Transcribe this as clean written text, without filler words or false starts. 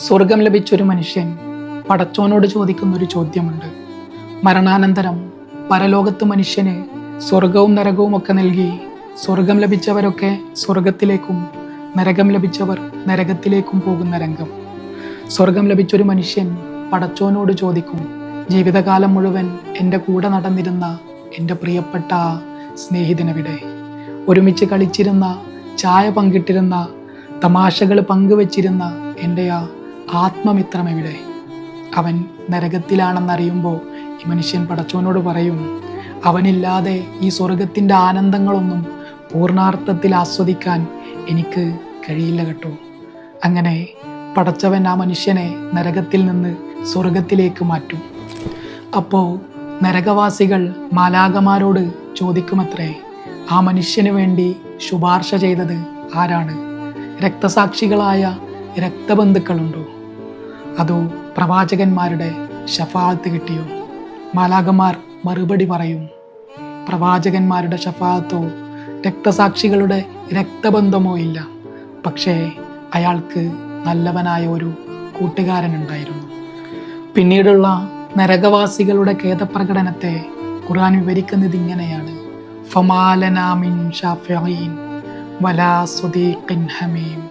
സ്വർഗം ലഭിച്ചൊരു മനുഷ്യൻ പടച്ചോനോട് ചോദിക്കുന്നൊരു ചോദ്യമുണ്ട്. മരണാനന്തരം പരലോകത്ത് മനുഷ്യന് സ്വർഗവും നരകവും ഒക്കെ നൽകി സ്വർഗം ലഭിച്ചവരൊക്കെ സ്വർഗത്തിലേക്കും നരകം ലഭിച്ചവർ നരകത്തിലേക്കും പോകുന്ന രംഗം. സ്വർഗം ലഭിച്ചൊരു മനുഷ്യൻ പടച്ചോനോട് ചോദിക്കും, ജീവിതകാലം മുഴുവൻ എൻ്റെ കൂടെ നടന്നിരുന്ന എൻ്റെ പ്രിയപ്പെട്ട സ്നേഹിതനെവിടെ? ഒരുമിച്ച് കളിച്ചിരുന്ന, ചായ പങ്കിട്ടിരുന്ന, തമാശകൾ പങ്കുവച്ചിരുന്ന എൻ്റെ ആ ആത്മമിത്രമെവിടെ? അവൻ നരകത്തിലാണെന്നറിയുമ്പോൾ ഈ മനുഷ്യൻ പടച്ചോനോട് പറയും, അവനില്ലാതെ ഈ സ്വർഗത്തിൻ്റെ ആനന്ദങ്ങളൊന്നും പൂർണ്ണാർത്ഥത്തിൽ ആസ്വദിക്കാൻ എനിക്ക് കഴിയില്ല കേട്ടോ. അങ്ങനെ പടച്ചവൻ ആ മനുഷ്യനെ നരകത്തിൽ നിന്ന് സ്വർഗത്തിലേക്ക് മാറ്റും. അപ്പോൾ നരകവാസികൾ മാലാഖമാരോട് ചോദിക്കുമത്രേ, ആ മനുഷ്യന് വേണ്ടി ശുപാർശ ചെയ്തത് ആരാണ്? രക്തസാക്ഷികളായ രക്തബന്ധുക്കളുണ്ടോ? അതോ പ്രവാചകന്മാരുടെ ശഫാഅത്ത് കിട്ടിയോ? മാലാഖമാർ മറുപടി പറയും, പ്രവാചകന്മാരുടെ ശഫാഅത്തോ രക്തസാക്ഷികളുടെ രക്തബന്ധമോ ഇല്ല. പക്ഷേ അയാൾക്ക് നല്ലവനായ ഒരു കൂട്ടുകാരനുണ്ടായിരുന്നു. പിന്നീടുള്ള നരകവാസികളുടെ ഖേദപ്രകടനത്തെ ഖുർആൻ വിവരിക്കുന്നത് ഇങ്ങനെയാണ്: ഫമാ ലനാ മിൻ ശാഫിഈൻ വലാ സ്വദീഖിൻ ഹമീം.